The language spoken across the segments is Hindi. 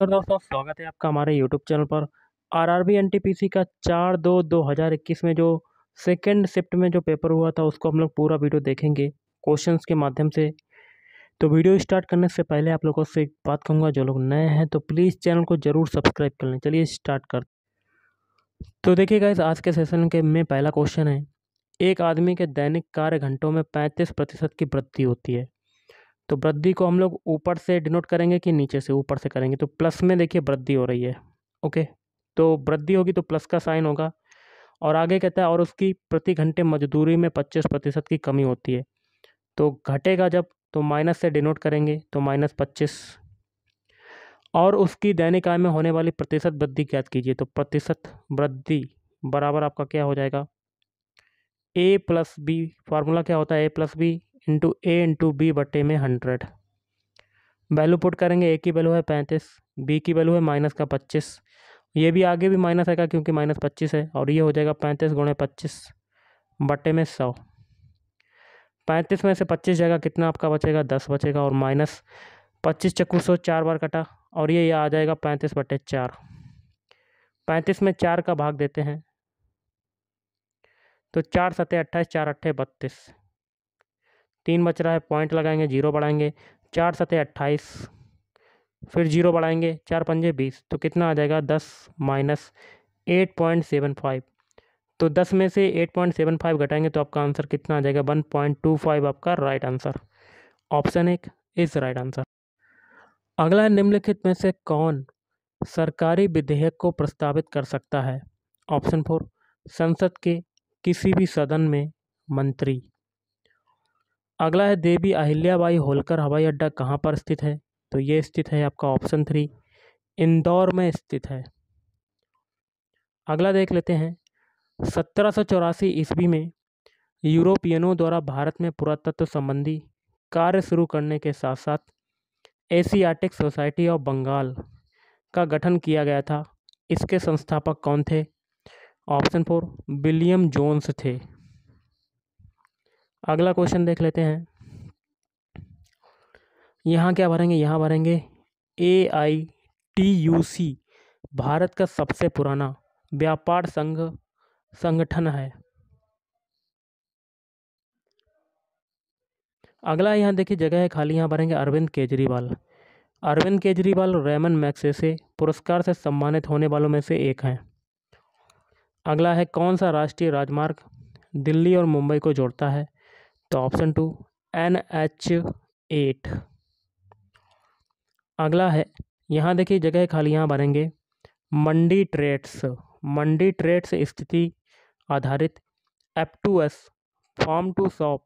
तो दोस्तों स्वागत है आपका हमारे यूट्यूब चैनल पर। आरआरबी एनटीपीसी का 4/2/2021 में जो सेकंड शिफ्ट में जो पेपर हुआ था उसको हम लोग पूरा वीडियो देखेंगे क्वेश्चंस के माध्यम से। तो वीडियो स्टार्ट करने से पहले आप लोगों से एक बात कहूँगा, जो लोग नए हैं तो प्लीज़ चैनल को ज़रूर सब्सक्राइब कर लें। चलिए स्टार्ट कर। तो देखिए गाइस, आज के सेशन के में पहला क्वेश्चन है, एक आदमी के दैनिक कार्य घंटों में 35% की वृद्धि होती है। तो वृद्धि को हम लोग ऊपर से डिनोट करेंगे कि नीचे से? ऊपर से करेंगे। तो प्लस में देखिए वृद्धि हो रही है। ओके, तो वृद्धि होगी तो प्लस का साइन होगा। और आगे कहता है और उसकी प्रति घंटे मजदूरी में 25% की कमी होती है। तो घटेगा जब तो माइनस से डिनोट करेंगे, तो -25। और उसकी दैनिक आय में होने वाली प्रतिशत वृद्धि ज्ञात कीजिए। तो प्रतिशत वृद्धि बराबर आपका क्या हो जाएगा? A+B। फार्मूला क्या होता है? A+B into A/B/100। Value put करेंगे। ए की वैल्यू है 35, बी की वैल्यू है -25। ये भी आगे भी माइनस आएगा क्योंकि -25 है, और ये हो जाएगा 35×25/100। 35 में से 25 जाएगा, कितना आपका बचेगा? 10 बचेगा। और -25 चक्कू 100 4 बार कटा, और ये आ जाएगा 35/4। 35 में 4 का भाग देते हैं तो 4×7 = 28, 4×8 = 32। 3 बच रहा है, पॉइंट लगाएंगे, 0 बढ़ाएंगे, 4×7 = 28, फिर 0 बढ़ाएंगे, 4×5 = 20। तो कितना आ जाएगा? 10 माइनस 8.75। तो 10 में से 8.75 घटाएंगे तो आपका आंसर कितना आ जाएगा? 1.25 आपका right answer. Option 1 is right answer. अगला है, निम्नलिखित में से कौन सरकारी विधेयक को प्रस्तावित कर सकता है? ऑप्शन 4 संसद के किसी भी सदन में मंत्री। अगला है, देवी अहिल्याबाई होलकर हवाई अड्डा कहाँ पर स्थित है? तो ये स्थित है आपका ऑप्शन 3 इंदौर में स्थित है। अगला देख लेते हैं, 1784 ईस्वी में यूरोपियनों द्वारा भारत में पुरातत्व संबंधी कार्य शुरू करने के साथ साथ एशियाटिक सोसाइटी ऑफ बंगाल का गठन किया गया था। इसके संस्थापक कौन थे? ऑप्शन 4 विलियम जोन्स थे। अगला क्वेश्चन देख लेते हैं, यहाँ क्या भरेंगे? यहाँ भरेंगे AITUC भारत का सबसे पुराना व्यापार संगठन है। अगला यहाँ देखिए जगह है खाली, यहाँ भरेंगे अरविंद केजरीवाल। अरविंद केजरीवाल रेमन मैग्सेसे पुरस्कार से सम्मानित होने वालों में से एक हैं। अगला है, कौन सा राष्ट्रीय राजमार्ग दिल्ली और मुंबई को जोड़ता है? तो ऑप्शन 2 NH8। अगला है, यहाँ देखिए जगह खाली, यहाँ भरेंगे मंडी ट्रेड्स। मंडी ट्रेड्स स्थिति आधारित F2S farm to shop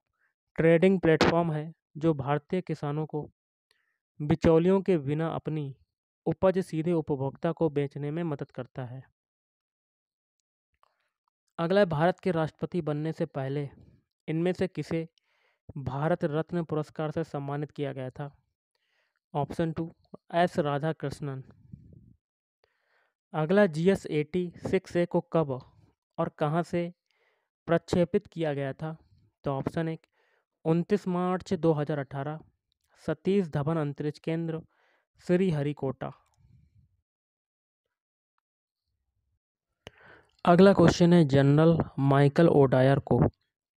trading platform है जो भारतीय किसानों को बिचौलियों के बिना अपनी उपज सीधे उपभोक्ता को बेचने में मदद करता है। अगला है, भारत के राष्ट्रपति बनने से पहले इनमें से किसे भारत रत्न पुरस्कार से सम्मानित किया गया था? Option 2 S Radhakrishnan. अगला, GS86A को कब और कहाँ से प्रक्षेपित किया गया था? तो ऑप्शन 1 29 मार्च 2018 सतीश धवन अंतरिक्ष केंद्र श्रीहरिकोटा। अगला क्वेश्चन है, जनरल माइकल ओडायर को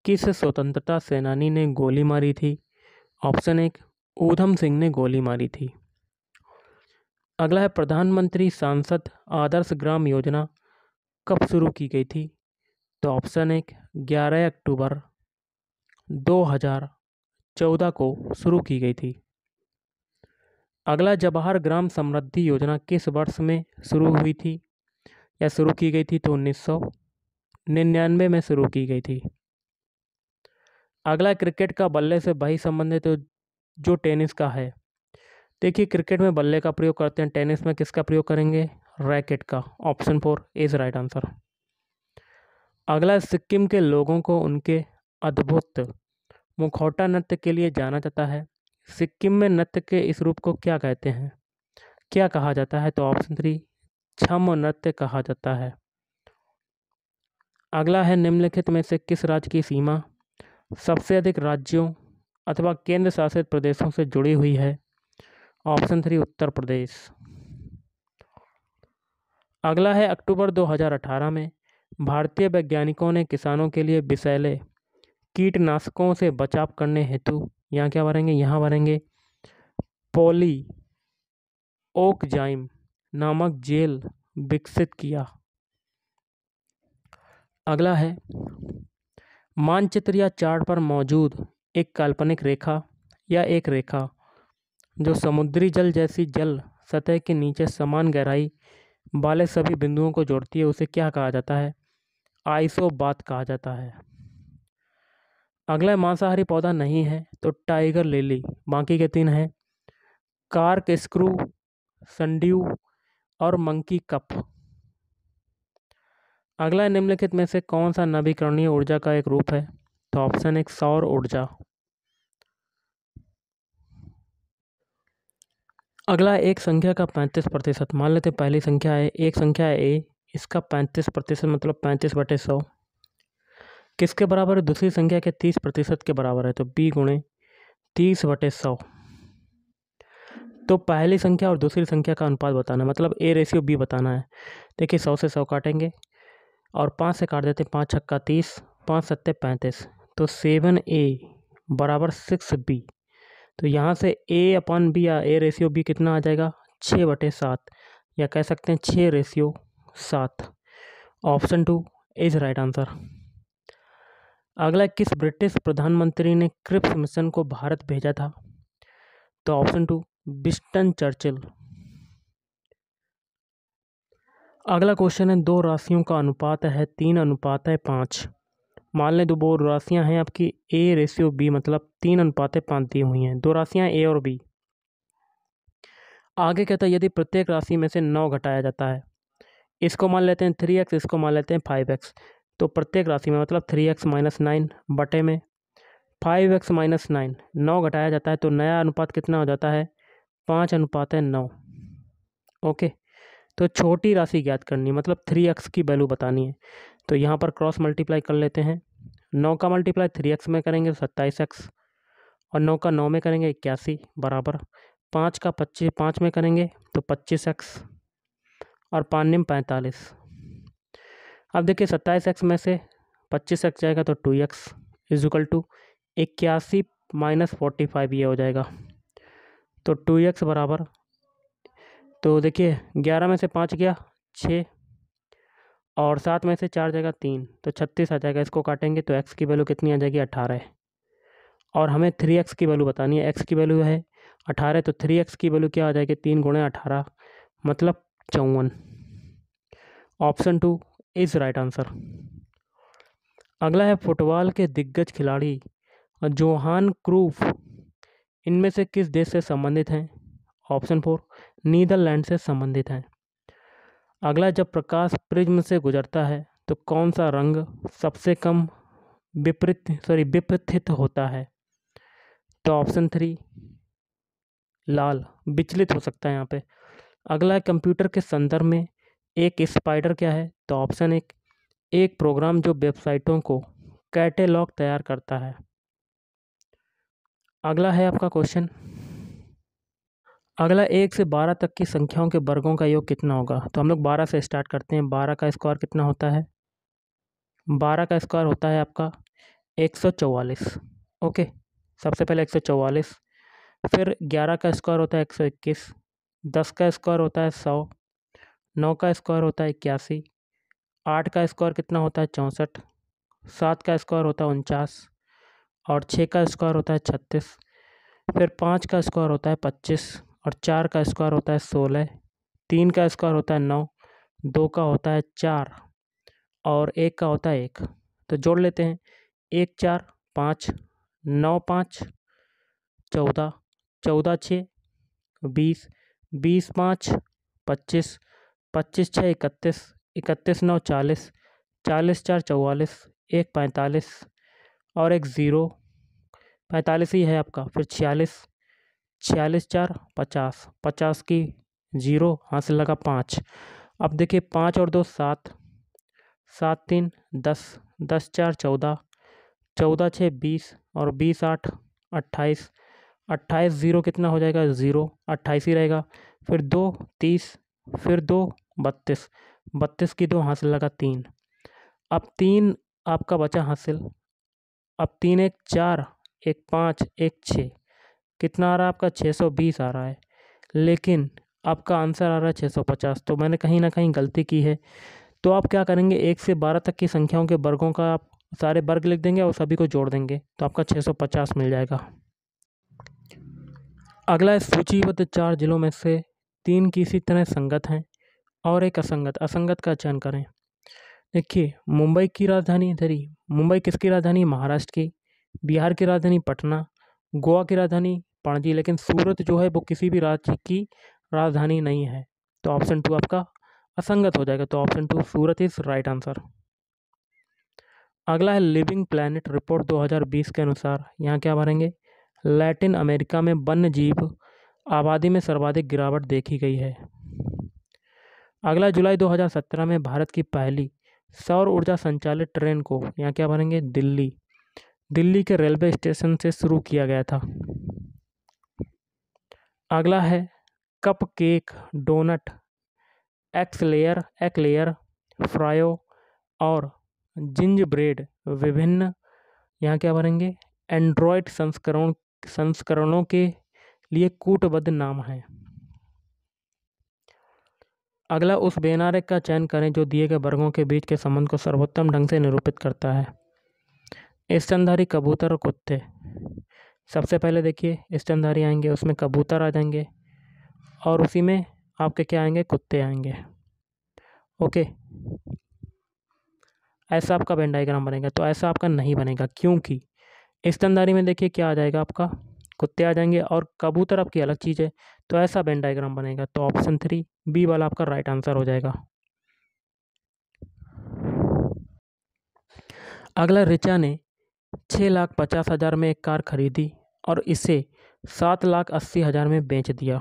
किस स्वतंत्रता सेनानी ने गोली मारी थी? ऑप्शन 1 ऊधम सिंह ने गोली मारी थी। अगला है, प्रधानमंत्री सांसद आदर्श ग्राम योजना कब शुरू की गई थी? तो ऑप्शन 1 11 अक्टूबर 2014 को शुरू की गई थी। अगला, जवाहर ग्राम समृद्धि योजना किस वर्ष में शुरू हुई थी या शुरू की गई थी? तो 1999 में शुरू की गई थी। अगला, क्रिकेट का बल्ले से वही संबंधित जो टेनिस का है। देखिए, क्रिकेट में बल्ले का प्रयोग करते हैं, टेनिस में किसका प्रयोग करेंगे? रैकेट का। Option 4 is right answer. अगला, सिक्किम के लोगों को उनके अद्भुत मुखौटा नृत्य के लिए जाना जाता है। सिक्किम में नृत्य के इस रूप को क्या कहते हैं, क्या कहा जाता है? तो ऑप्शन 3 छम नृत्य कहा जाता है। अगला है, निम्नलिखित में से किस राज्य की सीमा सबसे अधिक राज्यों अथवा केंद्र शासित प्रदेशों से जुड़ी हुई है? ऑप्शन 3 उत्तर प्रदेश। अगला है अक्टूबर 2018 में भारतीय वैज्ञानिकों ने किसानों के लिए विषैले कीटनाशकों से बचाव करने हेतु यहाँ क्या भरेंगे, यहाँ भरेंगे पॉली ओकजाइम नामक जेल विकसित किया। अगला है मानचित्र या चार्ट पर मौजूद एक काल्पनिक रेखा या एक रेखा जो समुद्री जल जैसी जल सतह के नीचे समान गहराई वाले सभी बिंदुओं को जोड़ती है, उसे क्या कहा जाता है? आइसोबात कहा जाता है। अगला मांसाहारी पौधा नहीं है तो टाइगर लिली, बाकी के 3 हैं कार्क स्क्रू, संड्यू और मंकी कप। अगला निम्नलिखित में से कौन सा नवीकरणीय ऊर्जा का एक रूप है? तो ऑप्शन 1 सौर ऊर्जा। अगला एक संख्या का 35%, मान लेते पहली संख्या है, एक संख्या है ए, इसका 35% मतलब 35/100 किसके बराबर है? दूसरी संख्या के 30% के बराबर है, तो b गुणे 30/100। तो पहली संख्या और दूसरी संख्या का अनुपात बताना है, मतलब a/b बताना है। देखिए 100 से 100 काटेंगे और 5 से काट देते, 5 छक्का 30, 5 सत्ते 35, तो 7a बराबर 6b। तो यहाँ से a/b या a/b कितना आ जाएगा? 6/7, या कह सकते हैं 6/7। Option 2 is right answer. अगला किस ब्रिटिश प्रधानमंत्री ने क्रिप्स मिशन को भारत भेजा था? तो ऑप्शन 2 विंस्टन चर्चिल। अगला क्वेश्चन है 2 राशियों का अनुपात है 3:5। मान लें 2 राशियां हैं आपकी a/b, मतलब 3:5 दी हुई हैं। 2 राशियां a और b। आगे कहता है यदि प्रत्येक राशि में से 9 घटाया जाता है, इसको मान लेते हैं 3x, इसको मान लेते हैं 5x, तो प्रत्येक राशि में मतलब 3x - 9 बटे में 5x - 9, 9 घटाया जाता है तो नया अनुपात कितना हो जाता है? 5:9। ओके, तो छोटी राशि ज्ञात करनी, मतलब 3x की वैल्यू बतानी है। तो यहाँ पर क्रॉस मल्टीप्लाई कर लेते हैं। 9 का मल्टीप्लाई 3x में करेंगे 27x, और 9 का 9 में करेंगे 81 बराबर 5 का 5 में करेंगे तो 25x, और 5 × 45। अब देखिए 27x में से 25x जाएगा तो 2x इजुकल टू 81 - 45, ये हो जाएगा। तो 2x बराबर, तो देखिए 11 में से 5 गया 6, और 7 में से 4 जाएगा 3, तो 36 आ जाएगा। इसको काटेंगे तो x की वैल्यू कितनी आ जाएगी? 18। और हमें 3x की वैल्यू बतानी है, x की वैल्यू है 18, तो 3x की वैल्यू क्या आ जाएगी? 3 × 18 मतलब 54। Option 2 is right answer. अगला है फुटबॉल के दिग्गज खिलाड़ी जोहान क्रूफ इनमें से किस देश से संबंधित हैं? ऑप्शन 4 नीदरलैंड से संबंधित हैं। अगला जब प्रकाश प्रिज्म से गुजरता है तो कौन सा रंग सबसे कम विपथित होता है? तो ऑप्शन 3 लाल, विचलित हो सकता है यहाँ पे। अगला है कंप्यूटर के संदर्भ में एक स्पाइडर क्या है? तो ऑप्शन 1 एक प्रोग्राम जो वेबसाइटों को कैटेलॉग तैयार करता है। अगला है आपका क्वेश्चन, अगला 1 से 12 तक की संख्याओं के वर्गों का योग कितना होगा? तो हम लोग 12 से स्टार्ट करते हैं। 12 का स्क्वायर कितना होता है? 12 का स्क्वायर होता है आपका 144। ओके, सबसे पहले 144, फिर 11 का स्क्वायर होता है 121, 10 का स्क्वायर होता है 100, 9 का स्क्वायर होता है 81, 8 का स्क्वायर कितना होता है 64, 7 का स्क्वायर होता है 49, और 6 का स्क्वायर होता है 36, फिर 5 का स्क्वायर होता है 25, और 4 का स्क्वायर होता है 16, 3 का स्क्वायर होता है 9, 2 का होता है 4, और 1 का होता है 1। तो जोड़ लेते हैं, 1 4 5, 9 5 14, 14 6 20, 20 5 25, 25 6 31, 31 9 40, 40 4 44, 1 45, और 1 0, 45 ही है आपका। फिर 46, 46 4 50, 50 की 0 हासिल लगा 5। अब देखिए 5 और 2 7, 7 3 10, 10 4 14, 14 6 20, और 20 8 28, 28 0 कितना हो जाएगा? 0, 28 ही रहेगा। फिर 2 30, फिर 2 32, 32 की 2 हासिल लगा 3। अब 3 आपका बचा हासिल। अब 3 एक 4, एक 5, एक 6, कितना आ रहा है आपका 620 आ रहा है, लेकिन आपका आंसर आ रहा है 650। तो मैंने कहीं ना कहीं गलती की है। तो आप क्या करेंगे, 1 से 12 तक की संख्याओं के वर्गों का आप सारे वर्ग लिख देंगे और सभी को जोड़ देंगे तो आपका 650 मिल जाएगा। अगला है सूचीबद्ध 4 जिलों में से 3 किसी तरह संगत हैं और एक असंगत। असंगत का चयन करें। देखिए, मुंबई की राजधानी इधर ही, मुंबई किसकी राजधानी? महाराष्ट्र की। बिहार की राजधानी पटना, गोवा की राजधानी पणजी, लेकिन सूरत जो है वो किसी भी राज्य की राजधानी नहीं है। तो ऑप्शन 2 आपका असंगत हो जाएगा। तो option 2 Surat is right answer. अगला है लिविंग प्लैनेट रिपोर्ट 2020 के अनुसार, यहाँ क्या भरेंगे? लैटिन अमेरिका में वन्य जीव आबादी में सर्वाधिक गिरावट देखी गई है। अगला जुलाई 2017 में भारत की पहली सौर ऊर्जा संचालित ट्रेन को, यहाँ क्या भरेंगे? दिल्ली के रेलवे स्टेशन से शुरू किया गया था। अगला है कप केक, डोनट, एक्लेयर, फ्रायो और जिंज ब्रेड विभिन्न, यहाँ क्या भरेंगे? एंड्रॉयड संस्करणों के लिए कूटबद्ध नाम है। अगला उस बेनारे का चयन करें जो दिए गए वर्गों के बीच के संबंध को सर्वोत्तम ढंग से निरूपित करता है। स्तनधारी कबूतर और कुत्ते। सबसे पहले देखिए स्तनधारी आएंगे, उसमें कबूतर आ जाएंगे और उसी में आपके क्या आएंगे? कुत्ते आएंगे। ओके, ऐसा आपका वेन डायग्राम बनेगा। तो ऐसा आपका नहीं बनेगा, क्योंकि स्तनधारी में देखिए क्या आ जाएगा आपका? कुत्ते आ जाएंगे और कबूतर आपकी अलग चीज़ है। तो ऐसा वेन डायग्राम बनेगा। तो ऑप्शन 3 बी वाला आपका राइट आंसर हो जाएगा। अगला, ऋचा ने 6,50,000 में एक कार खरीदी और इसे 7,80,000 में बेच दिया।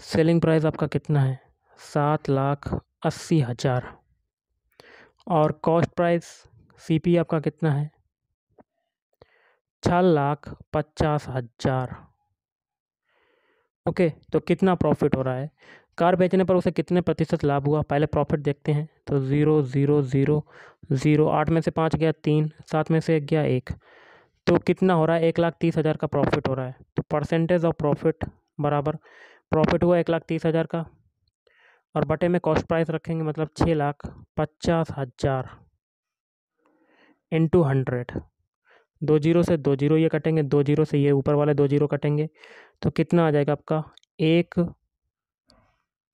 सेलिंग प्राइस आपका कितना है? 7,80,000। और कॉस्ट प्राइस सीपी आपका कितना है? 6,50,000। ओके, तो कितना प्रॉफिट हो रहा है? कार बेचने पर उसे कितने प्रतिशत लाभ हुआ? पहले प्रॉफिट देखते हैं। तो 0 0 0 0, 8 में से 5 गया 3, 7 में से 1 गया 1। तो कितना हो रहा है? 1,30,000 का प्रॉफिट हो रहा है। तो परसेंटेज ऑफ प्रॉफिट बराबर प्रॉफिट हुआ 1,30,000 का और बटे में कॉस्ट प्राइस रखेंगे, मतलब 6,50,000 इंटू 100। 2 जीरो से 2 जीरो ये कटेंगे, 2 जीरो से ये ऊपर वाले 2 जीरो कटेंगे। तो कितना आ जाएगा आपका? एक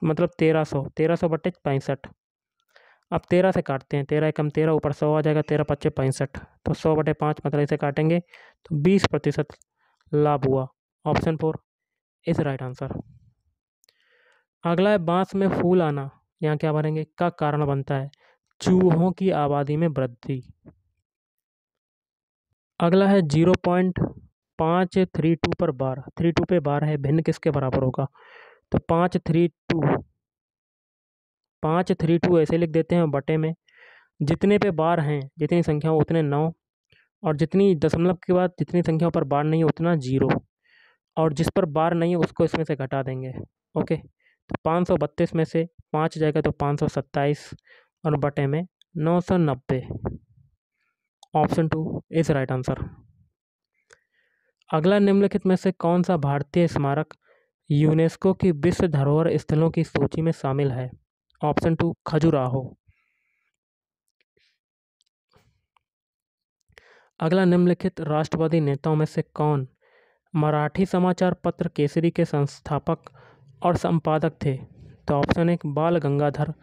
मतलब 1300 बटे 65। अब 13 से काटते हैं, 13 एकम 13, ऊपर 100 आ जाएगा, 13 पच्चे 65। तो 100 बटे 5 मतलब इसे काटेंगे तो 20% लाभ हुआ। Option 4 is right answer. अगला है बांस में फूल आना, यहाँ क्या भरेंगे? का कारण बनता है चूहों की आबादी में वृद्धि। अगला है 0.532 पर बार, 32 पे बार है, भिन्न किसके बराबर होगा? तो 532 ऐसे लिख देते हैं बटे में जितने पे बार हैं, जितनी संख्या उतने 9, और जितनी दशमलव के बाद जितनी संख्याओं पर बार नहीं है उतना 0, और जिस पर बार नहीं है उसको इसमें से घटा देंगे। ओके, तो 532 में से 5 जाएगा तो 527 और बटे में 990। Option 2 is right answer. अगला, निम्नलिखित में से कौन सा भारतीय स्मारक यूनेस्को की विश्व धरोहर स्थलों की सूची में शामिल है? ऑप्शन 2 खजुराहो। अगला, निम्नलिखित राष्ट्रवादी नेताओं में से कौन मराठी समाचार पत्र केसरी के संस्थापक और संपादक थे? तो ऑप्शन 1 बाल गंगाधर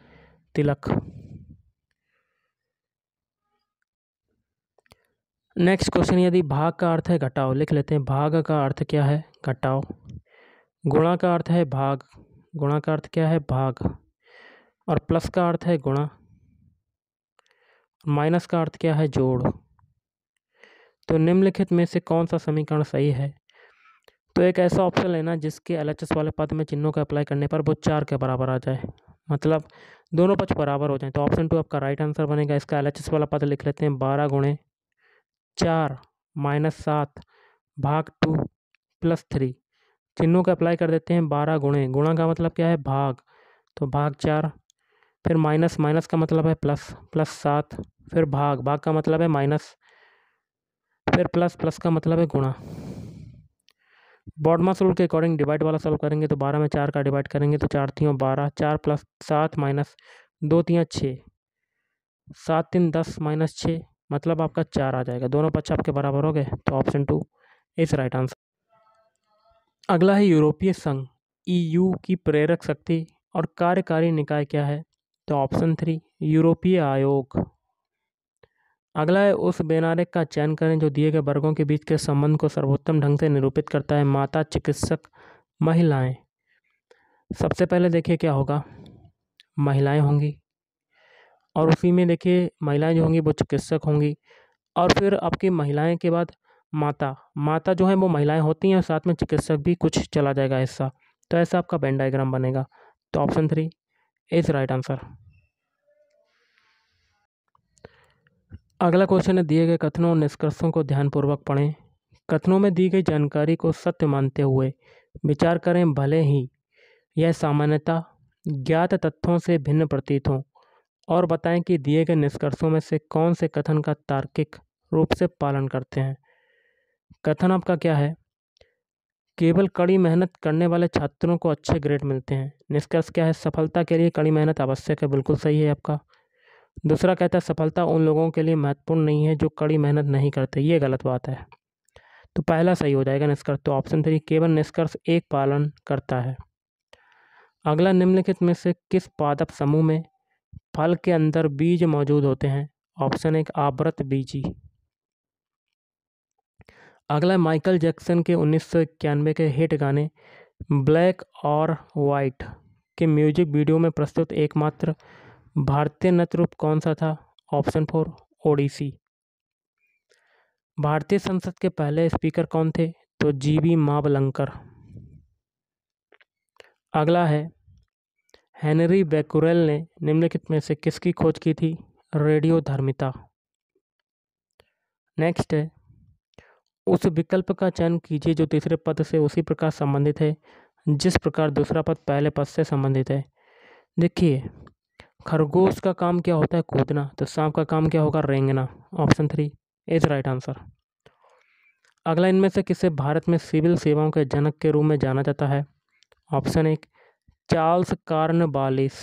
तिलक। नेक्स्ट क्वेश्चन, यदि भाग का अर्थ है घटाओ, लिख लेते हैं। भाग का अर्थ क्या है? घटाओ। गुणा का अर्थ है भाग, गुणा का अर्थ क्या है? भाग। और प्लस का अर्थ है गुणा, माइनस का अर्थ क्या है? जोड़। तो निम्नलिखित में से कौन सा समीकरण सही है? तो एक ऐसा ऑप्शन लेना जिसके एलएचएस वाले पद में चिन्हों का अप्लाई करने पर वो 4 के बराबर आ जाए, मतलब दोनों पक्ष बराबर हो जाए। तो ऑप्शन 2 आपका राइट आंसर बनेगा। इसका एलएचएस वाला पद लिख लेते हैं 12 गुणे 4 माइनस 7 भाग 2 प्लस 3। चिन्हों का अप्लाई कर देते हैं 12 गुणे, गुणा का मतलब क्या है? भाग, तो भाग 4 फिर माइनस, माइनस का मतलब है प्लस, प्लस 7, फिर भाग, भाग का मतलब है माइनस, फिर प्लस, प्लस का मतलब है गुणा। बॉडमास रूल के अकॉर्डिंग डिवाइड वाला सॉल्व करेंगे तो 12 में 4 का डिवाइड करेंगे तो 4 3 12, 4 प्लस 7 माइनस 2 3 6, 7 3 10 माइनस 6, मतलब आपका 4 आ जाएगा। दोनों पक्ष आपके बराबर हो गए, तो ऑप्शन 2 इज राइट आंसर। अगला है यूरोपीय संघ EU की प्रेरक शक्ति और कार्यकारी निकाय क्या है, तो ऑप्शन 3 यूरोपीय आयोग। अगला है उस बेनारेक का चयन करें जो दिए गए वर्गों के बीच के संबंध को सर्वोत्तम ढंग से निरूपित करता है। माता, चिकित्सक, महिलाएं। सबसे पहले देखिए क्या होगा, महिलाएं होंगी, और उसी में देखिए महिलाएं जो होंगी वो चिकित्सक होंगी, और फिर आपकी महिलाएं के बाद माता, माता जो है वो महिलाएं होती हैं और साथ में चिकित्सक भी कुछ चला जाएगा हिस्सा, तो ऐसा आपका वेन डायग्राम बनेगा। तो ऑप्शन 3 इज राइट आंसर। अगला क्वेश्चन है, दिए गए कथनों और निष्कर्षों को ध्यानपूर्वक पढ़ें। कथनों में दी गई जानकारी को सत्य मानते हुए विचार करें, भले ही यह सामान्यतः ज्ञात तथ्यों से भिन्न प्रतीत हो, और बताएं कि दिए गए निष्कर्षों में से कौन से कथन का तार्किक रूप से पालन करते हैं। कथन आपका क्या है, केवल कड़ी मेहनत करने वाले छात्रों को अच्छे ग्रेड मिलते हैं। निष्कर्ष क्या है, सफलता के लिए कड़ी मेहनत आवश्यक है, बिल्कुल सही है आपका। दूसरा कहता है सफलता उन लोगों के लिए महत्वपूर्ण नहीं है जो कड़ी मेहनत नहीं करते, ये गलत बात है। तो पहला सही हो जाएगा निष्कर्ष, तो ऑप्शन 3 केवल निष्कर्ष एक पालन करता है। अगला, निम्नलिखित में से किस पादप समूह में फल के अंदर बीज मौजूद होते हैं, ऑप्शन 1 आवृत बीजी। अगला, माइकल जैक्सन के 1991 के हिट गाने ब्लैक और वाइट के म्यूजिक वीडियो में प्रस्तुत एकमात्र भारतीय नृत्य रूप कौन सा था, ऑप्शन 4 ओडिसी। भारतीय संसद के पहले स्पीकर कौन थे, तो जीबी मावलंकर। अगला है, हेनरी बैकुरेल ने निम्नलिखित में से किसकी खोज की थी, रेडियोधर्मिता। नेक्स्ट है, उस विकल्प का चयन कीजिए जो तीसरे पद से उसी प्रकार संबंधित है जिस प्रकार दूसरा पद पहले पद से संबंधित है। देखिए, खरगोश का काम क्या होता है, कूदना, तो सांप का काम क्या होगा, रेंगना। Option 3 is right answer. अगला, इनमें से किसे भारत में सिविल सेवाओं के जनक के रूप में जाना जाता है, ऑप्शन 1 चार्ल्स कॉर्नवालिस।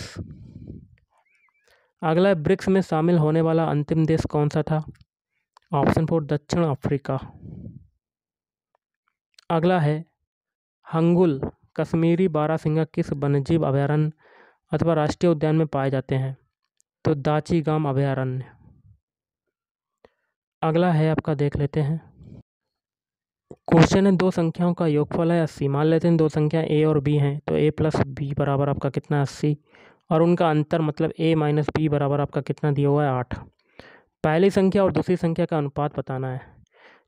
अगला, ब्रिक्स में शामिल होने वाला अंतिम देश कौन सा था, ऑप्शन 4 दक्षिण अफ्रीका। अगला है, हंगुल कश्मीरी बारहसिंगा किस वन्यजीव अभयारण्य अथवा राष्ट्रीय उद्यान में पाए जाते हैं, तो दाची-गाम अभयारण्य। अगला है आपका, देख लेते हैं। क्वेश्चन है, दो संख्याओं का योगफल है 80। मान लेते हैं दो संख्या ए और बी हैं, तो ए प्लस बी बराबर आपका कितना, 80, और उनका अंतर मतलब ए माइनस बी बराबर आपका कितना दिया हुआ है, 8। पहली संख्या और दूसरी संख्या का अनुपात बताना है,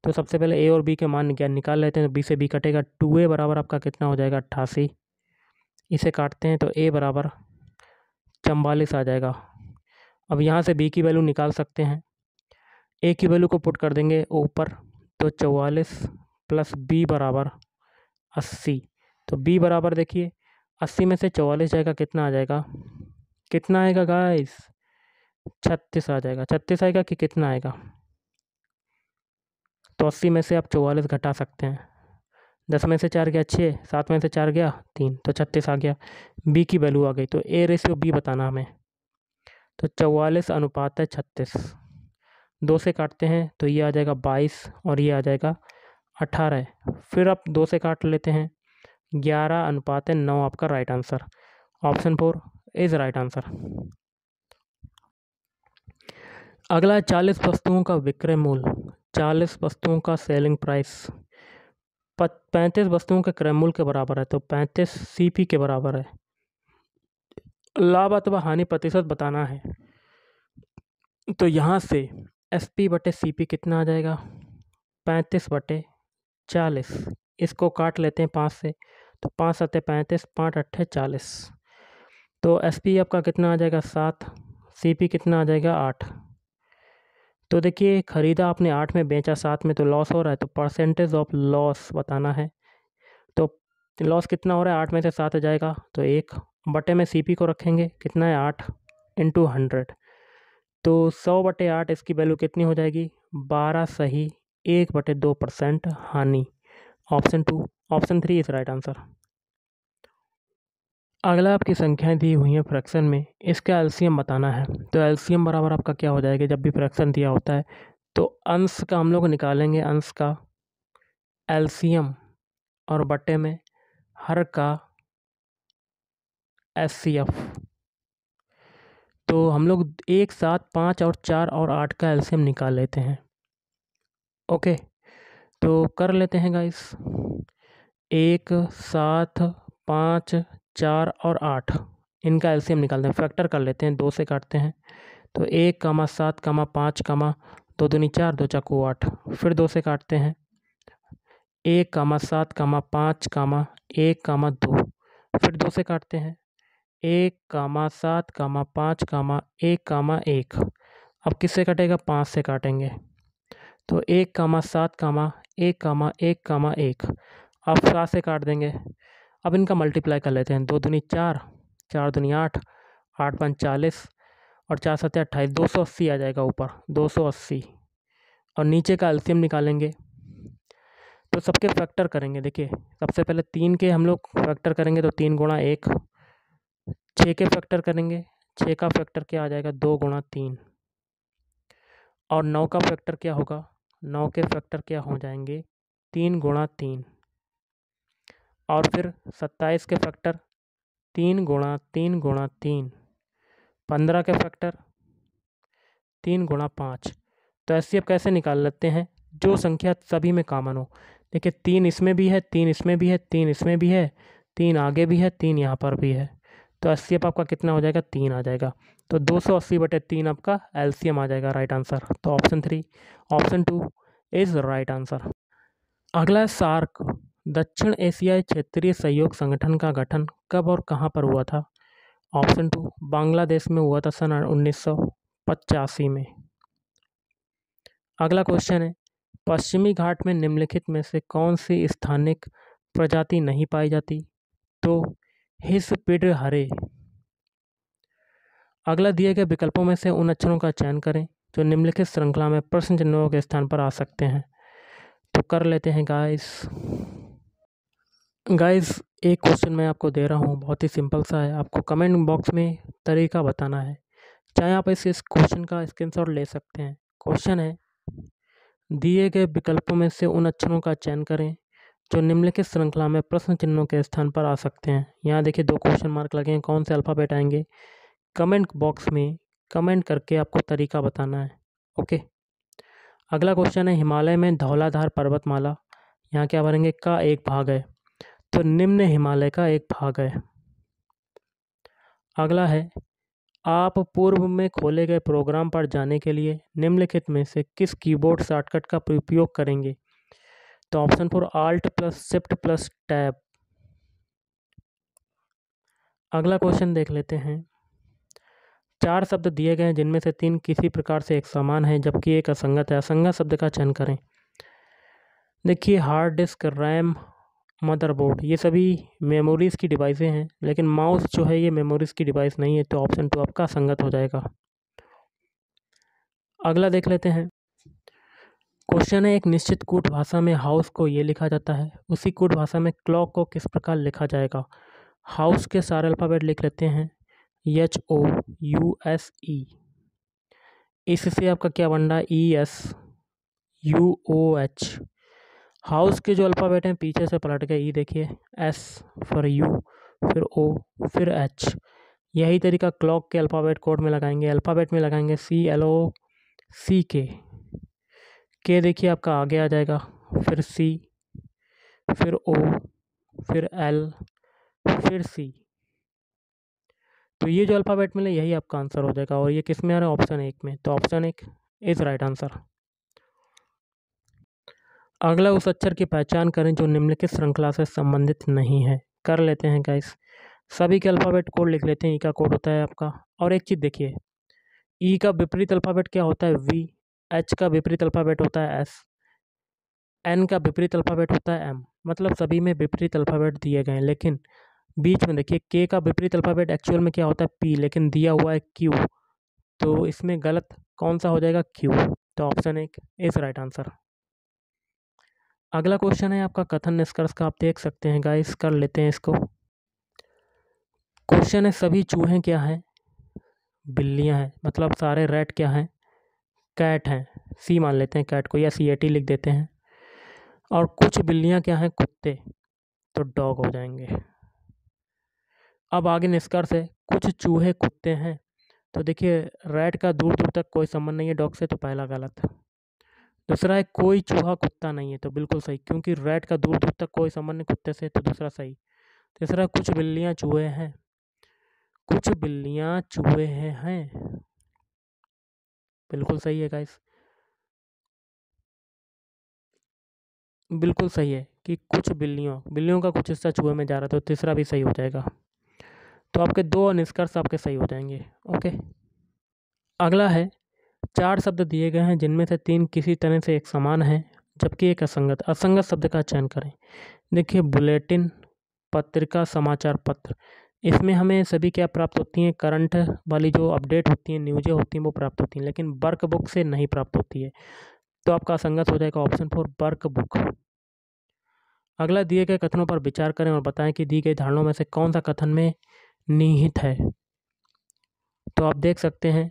तो सबसे पहले ए और बी के मान निकाल लेते हैं। तो बी से बी कटेगा, 2a बराबर आपका कितना हो जाएगा, 88। इसे काटते हैं तो a बराबर 44 आ जाएगा। अब यहाँ से b की वैल्यू निकाल सकते हैं, a की वैल्यू को पुट कर देंगे ऊपर, तो 44 प्लस b बराबर 80। तो b बराबर देखिए 80 में से 44 जाएगा, कितना आ जाएगा, कितना आएगा गाइस, 36 आ जाएगा। 36 आएगा कि कितना आएगा, तो 80 में से आप 44 घटा सकते हैं। 10 में से 4 गया 6, 7 में से 4 गया 3, तो 36 आ गया। बी की वैल्यू आ गई, तो a/b बताना हमें, तो 44 अनुपात है 36। 2 से काटते हैं तो ये आ जाएगा 22 और ये आ जाएगा 18। फिर आप 2 से काट लेते हैं, 11 अनुपात है 9 आपका right answer. Option 4 is right answer. अगला, 40 वस्तुओं का विक्रय मूल्य, 40 वस्तुओं का सेलिंग प्राइस 35 वस्तुओं के क्रय मूल्य के बराबर है, तो 35 CP के बराबर है। लाभ अथवा हानि प्रतिशत बताना है, तो यहाँ से SP बटे CP कितना आ जाएगा, 35/40। इसको काट लेते हैं 5 से, तो 5 7 35, 5 8 40। तो SP आपका कितना आ जाएगा, 7, CP कितना आ जाएगा, 8। तो देखिए, ख़रीदा आपने 8 में, बेचा 7 में, तो लॉस हो रहा है, तो परसेंटेज ऑफ लॉस बताना है। तो लॉस कितना हो रहा है, 8 में से 7 जाएगा तो 1 बटे में CP को रखेंगे, कितना है 8, इंटू 100, तो 100/8 इसकी वैल्यू कितनी हो जाएगी? 12 सही, 1/2% हानि। Option 2, option 3 is right answer. अगला आपकी संख्याएं दी हुई हैं फ्रैक्शन में, इसका एलसीएम बताना है। तो एलसीएम बराबर आपका क्या हो जाएगा? जब भी फ्रैक्शन दिया होता है तो अंश का हम लोग निकालेंगे, अंश का एलसीएम, और बट्टे में हर का एचसीएफ। तो हम लोग एक साथ 5 और 4 और 8 का एलसीएम निकाल लेते हैं। ओके, तो कर लेते हैं गाइस। 1, 7, 5, 4 और 8, इनका एलसीएम निकालते हैं, फैक्टर कर लेते हैं, 2 से काटते हैं। तो 1, 7, 5, 2 दूनी 4, 2 चाकू 8, फिर 2 से काटते हैं। 1, 7, 5, 1, 2, फिर 2 से काटते हैं। 1, 7, 5, 1, 1। अब किससे कटेगा? 5 से काटेंगे। तो 1, 7, 1, 1, अब 7 से काट देंगे। अब इनका मल्टीप्लाई कर लेते हैं, 2 दूनी 4, 4 दूनी 8, 8 5 40, और 4 7 28, 280 आ जाएगा ऊपर, 280। और नीचे का एलसीएम निकालेंगे, तो सबके फैक्टर करेंगे। देखिए, सबसे पहले 3 के हम लोग फैक्टर करेंगे, तो 3 गुणा 1। 6 के फैक्टर करेंगे, 6 का फैक्टर क्या आ जाएगा? 2 गुणा 3। और 9 का फैक्टर क्या होगा? 9 के फैक्टर क्या हो जाएंगे? 3 गुणा 3। और फिर 27 के फैक्टर 3 गुणा 3 गुणा 3। 15 के फैक्टर 3 गुणा 5। तो ऐसे अब कैसे निकाल लेते हैं? जो संख्या सभी में कॉमन हो। देखिए, 3 इसमें भी है, 3 इसमें भी है, 3 इसमें भी है, 3 आगे भी है, 3 यहाँ पर भी है। तो एचसीएफ आपका कितना हो जाएगा? 3 आ जाएगा। तो 280/3 आपका एलसीएम आ जाएगा, राइट आंसर। तो option 3, option 2 is right answer. अगला है सार्क, दक्षिण एशियाई क्षेत्रीय सहयोग संगठन का गठन कब और कहाँ पर हुआ था? ऑप्शन 2, बांग्लादेश में हुआ था सन 1985 में। अगला क्वेश्चन है, पश्चिमी घाट में निम्नलिखित में से कौन सी स्थानिक प्रजाति नहीं पाई जाती? तो हिस्सपीड हरे। अगला दिए गए विकल्पों में से उन अक्षरों का चयन करें जो निम्नलिखित श्रृंखला में प्रश्न चिन्हों के स्थान पर आ सकते हैं। तो कर लेते हैं गाइस, एक क्वेश्चन मैं आपको दे रहा हूँ, बहुत ही सिंपल सा है। आपको कमेंट बॉक्स में तरीका बताना है, चाहे आप इस क्वेश्चन का स्क्रीनशॉट ले सकते हैं। क्वेश्चन है, दिए गए विकल्पों में से उन अक्षरों का चयन करें जो निम्नलिखित श्रृंखला में प्रश्न चिन्हों के स्थान पर आ सकते हैं। यहाँ देखिए 2 क्वेश्चन मार्क लगे हैं, कौन से अल्फ़ाबेट आएंगे? कमेंट बॉक्स में कमेंट करके आपको तरीका बताना है। ओके, अगला क्वेश्चन है, हिमालय में धौलाधार पर्वतमाला, यहाँ क्या भरेंगे? का एक भाग है, तो निम्न हिमालय का एक भाग है। अगला है, आप पूर्व में खोले गए प्रोग्राम पर जाने के लिए निम्नलिखित में से किस कीबोर्ड शॉर्टकट का उपयोग करेंगे? तो ऑप्शन 4, Alt + Shift + टैब। अगला क्वेश्चन देख लेते हैं, 4 शब्द दिए गए हैं जिनमें से 3 किसी प्रकार से एक समान है जबकि एक असंगत है। असंगत शब्द का चयन करें। देखिए, हार्ड डिस्क, रैम, मदरबोर्ड, ये सभी मेमोरीज़ की डिवाइसें हैं, लेकिन माउस जो है ये मेमोरीज़ की डिवाइस नहीं है। तो ऑप्शन 2 आपका संगत हो जाएगा। अगला देख लेते हैं, क्वेश्चन है, एक निश्चित कूट भाषा में हाउस को ये लिखा जाता है, उसी कूट भाषा में क्लॉक को किस प्रकार लिखा जाएगा? हाउस के सारे अल्फ़ाबेट लिख लेते हैं, HOUSE। इससे आपका क्या बन रहा है? ESUOH। हाउस के जो अल्फ़ाबेट हैं पीछे से पलट के, देखिए, S फॉर U, फिर O, फिर H। यही तरीका क्लॉक के अल्फ़ाबेट कोड में लगाएंगे। अल्फ़ाबेट में लगाएंगे CLOCK। के देखिए आपका आगे आ जाएगा, फिर C, फिर O, फिर L, फिर C। तो ये जो अल्फ़ाबेट मिले यही आपका आंसर हो जाएगा। और ये किस में आ रहा है? ऑप्शन 1 में। तो ऑप्शन 1 इज़ राइट आंसर। अगला, उस अक्षर की पहचान करें जो निम्नलिखित श्रृंखला से संबंधित नहीं है। कर लेते हैं गाइस, सभी के अल्फ़ाबेट कोड लिख लेते हैं। ई का कोड होता है आपका, और एक चीज़ देखिए, ई का विपरीत अल्फ़ाबेट क्या होता है? V। H का विपरीत अल्फ़ाबेट होता है S। N का विपरीत अल्फ़ाबेट होता है M। मतलब सभी में विपरीत अल्फ़ाबेट दिए गए हैं, लेकिन बीच में देखिए के का विपरीत अल्फ़ाबेट एक्चुअल में क्या होता है पी, लेकिन दिया हुआ है क्यू, तो इसमें गलत कौन सा हो जाएगा क्यू। तो ऑप्शन 1 इज राइट आंसर। अगला क्वेश्चन है आपका कथन निष्कर्ष का, आप देख सकते हैं गाइस, कर लेते हैं इसको। क्वेश्चन है सभी चूहे क्या हैं, बिल्लियां हैं, मतलब सारे रैट क्या हैं, कैट हैं, सी मान लेते हैं कैट को, या CAT लिख देते हैं। और कुछ बिल्लियां क्या हैं, कुत्ते, तो डॉग हो जाएंगे। अब आगे निष्कर्ष है कुछ चूहे कुत्ते हैं, तो देखिए रैट का दूर दूर तक कोई संबंध नहीं है डॉग से, तो पहला गलत। दूसरा है कोई चूहा कुत्ता नहीं है, तो बिल्कुल सही, क्योंकि रैट का दूर दूर तक कोई संबंध नहीं कुत्ते से, तो दूसरा सही। तीसरा कुछ बिल्लियां चूहे हैं, कुछ बिल्लियां चूहे हैं, बिल्कुल सही है गाइस, बिल्कुल सही है कि कुछ बिल्लियों का कुछ हिस्सा चूहे में जा रहा है, तो तीसरा भी सही हो जाएगा। तो आपके 2 निष्कर्ष आपके सही हो जाएंगे। ओके, अगला है 4 शब्द दिए गए हैं जिनमें से 3 किसी तरह से एक समान है जबकि एक असंगत। असंगत शब्द का चयन करें। देखिए बुलेटिन, पत्रिका, समाचार पत्र, इसमें हमें सभी क्या प्राप्त होती हैं, करंट वाली जो अपडेट होती हैं, न्यूज़ें होती हैं, वो प्राप्त होती हैं, लेकिन वर्क बुक से नहीं प्राप्त होती है, तो आपका असंगत हो जाएगा ऑप्शन 4 वर्क बुक। अगला दिए गए कथनों पर विचार करें और बताएं कि दी गई धारणाओं में से कौन सा कथन में निहित है। तो आप देख सकते हैं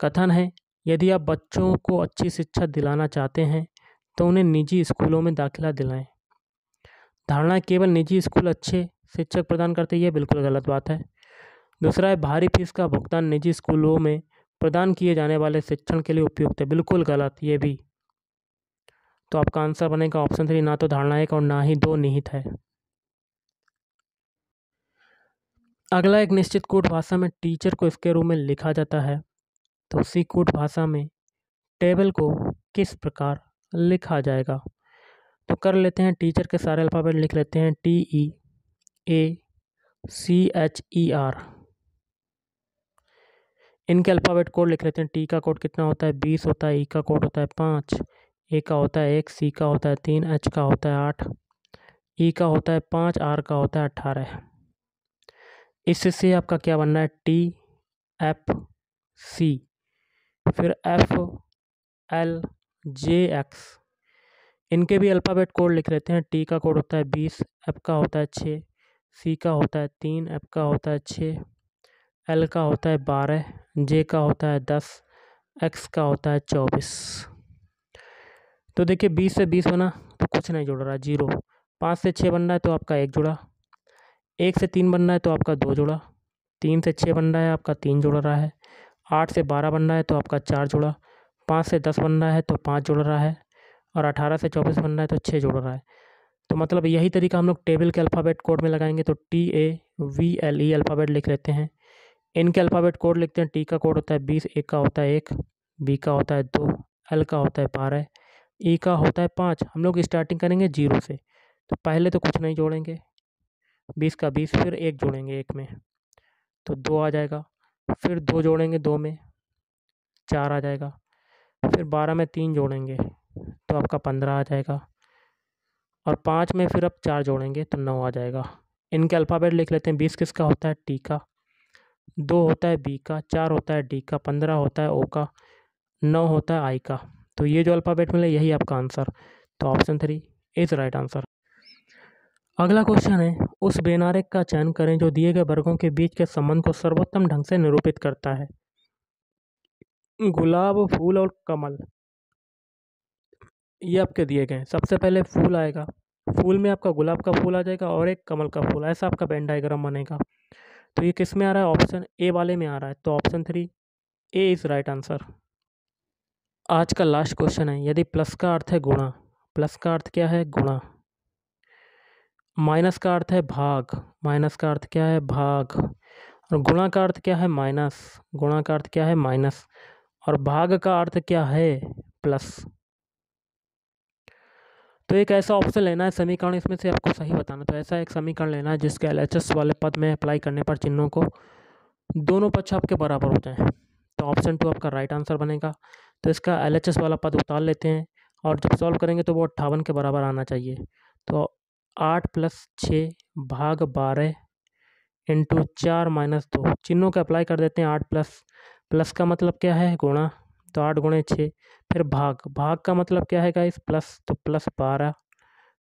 कथन है यदि आप बच्चों को अच्छी शिक्षा दिलाना चाहते हैं तो उन्हें निजी स्कूलों में दाखिला दिलाएं। धारणा केवल निजी स्कूल अच्छे शिक्षक प्रदान करते हैं, ये बिल्कुल गलत बात है। दूसरा है भारी फीस का भुगतान निजी स्कूलों में प्रदान किए जाने वाले शिक्षण के लिए उपयुक्त है, बिल्कुल गलत ये भी। तो आपका आंसर बनेगा ऑप्शन 3, ना तो धारणा 1 और ना ही 2 निहित है। अगला एक निश्चित कूट भाषा में टीचर को इसके रूप में लिखा जाता है, तो उसी कूट भाषा में टेबल को किस प्रकार लिखा जाएगा। तो कर लेते हैं, टीचर के सारे अल्फ़ाबेट लिख लेते हैं, TEACHER। इनके अल्फ़ाबेट कोड लिख लेते हैं। टी का कोड कितना होता है 20 होता है, ई का कोड होता है 5, ए का होता है 1, सी का होता है 3, एच का होता है 8, ई का होता है 5, आर का होता है 18। इससे आपका क्या बनना है TFC, फिर FLJX। इनके भी अल्फ़ाबेट कोड लिख लेते हैं। टी का कोड होता है 20, एफ का होता है 6, सी का होता है 3, एफ का होता है 6, एल का होता है 12, जे का होता है 10, एक्स का होता है 24। तो देखिए 20 से 20 बना तो कुछ नहीं जुड़ रहा, 0। 5 से 6 बनना है तो आपका 1 जुड़ा, 1 से 3 बनना है तो आपका 2 जुड़ा, 3 से 6 बनना है आपका 3 जुड़ रहा है, 8 से 12 बनना है तो आपका 4 जुड़ा, 5 से 10 बनना है तो 5 जुड़ रहा है, और 18 से 24 बनना है तो 6 जुड़ रहा है। तो मतलब यही तरीका हम लोग टेबल के अल्फ़ाबेट कोड में लगाएंगे। तो TAVLE अल्फ़ाबेट लिख लेते हैं। इनके अल्फ़ाबेट कोड लिखते हैं। टी का कोड होता है 20, ए का होता है 1, बी का होता है 2, एल का होता है 12, ई का होता है 5। हम लोग स्टार्टिंग करेंगे 0 से, तो पहले तो कुछ नहीं जोड़ेंगे, 20 का 20, फिर 1 जोड़ेंगे 1 में तो 2 आ जाएगा, फिर 2 जोड़ेंगे 2 में 4 आ जाएगा, फिर 12 में 3 जोड़ेंगे तो आपका 15 आ जाएगा, और 5 में फिर अब 4 जोड़ेंगे तो 9 आ जाएगा। इनके अल्फ़ाबेट लिख लेते हैं। 20 किसका होता है टी का, 2 होता है बी का, 4 होता है डी का, 15 होता है ओ का, 9 होता है आई का। तो ये जो अल्फ़ाबेट मिले यही आपका आंसर, तो ऑप्शन 3 इज राइट आंसर। अगला क्वेश्चन है उस बेनारेक का चयन करें जो दिए गए वर्गों के बीच के संबंध को सर्वोत्तम ढंग से निरूपित करता है। गुलाब, फूल और कमल, ये आपके दिए गए हैं। सबसे पहले फूल आएगा, फूल में आपका गुलाब का फूल आ जाएगा और एक कमल का फूल, ऐसा आपका वेन डायग्राम बनेगा। तो ये किस में आ रहा है, ऑप्शन ए वाले में आ रहा है, तो option 3 A is right answer. आज का लास्ट क्वेश्चन है यदि प्लस का अर्थ है गुणा, प्लस का अर्थ क्या है गुणा, माइनस का अर्थ है भाग, माइनस का अर्थ क्या है भाग, और गुणा का अर्थ क्या है माइनस, गुणा का अर्थ क्या है माइनस, और भाग का अर्थ क्या है प्लस। तो एक ऐसा ऑप्शन लेना है समीकरण, इसमें से आपको सही बताना। तो ऐसा एक समीकरण लेना है जिसके LHS वाले पद में अप्लाई करने पर चिन्हों को दोनों पक्ष आपके बराबर हो जाएं, तो ऑप्शन 2 आपका राइट आंसर बनेगा। तो इसका LHS वाला पद उतार लेते हैं और जब सॉल्व करेंगे तो वो 58 के बराबर आना चाहिए। तो 8 + 6 भाग 12 इंटू 4 माइनस 2। चिन्हों को अप्लाई कर देते हैं। 8 प्लस प्लस का मतलब क्या है गुणा, तो 8 गुणे 6। फिर भाग, भाग का मतलब क्या है गाइस प्लस, तो प्लस 12।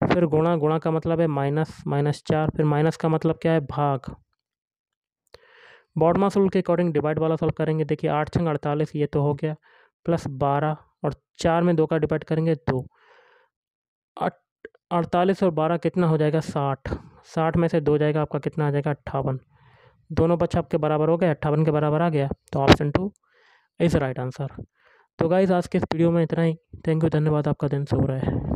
फिर गुणा, गुणा का मतलब है माइनस, माइनस 4। फिर माइनस का मतलब क्या है भाग। बॉडमास रूल के अकॉर्डिंग डिवाइड वाला सॉल्व करेंगे। देखिए 8 छंग 48, ये तो हो गया, प्लस 12 और 4 में 2 का डिवाइड करेंगे 2। 48 और 12 कितना हो जाएगा 60। 60 में से 2 जाएगा आपका, कितना आ जाएगा 58। दोनों पक्ष आपके बराबर हो गए, 58 के बराबर आ गया, तो ऑप्शन 2 इज राइट आंसर। तो गाइस आज के इस वीडियो में इतना ही। थैंक यू, धन्यवाद, आपका दिन शुभ रहे।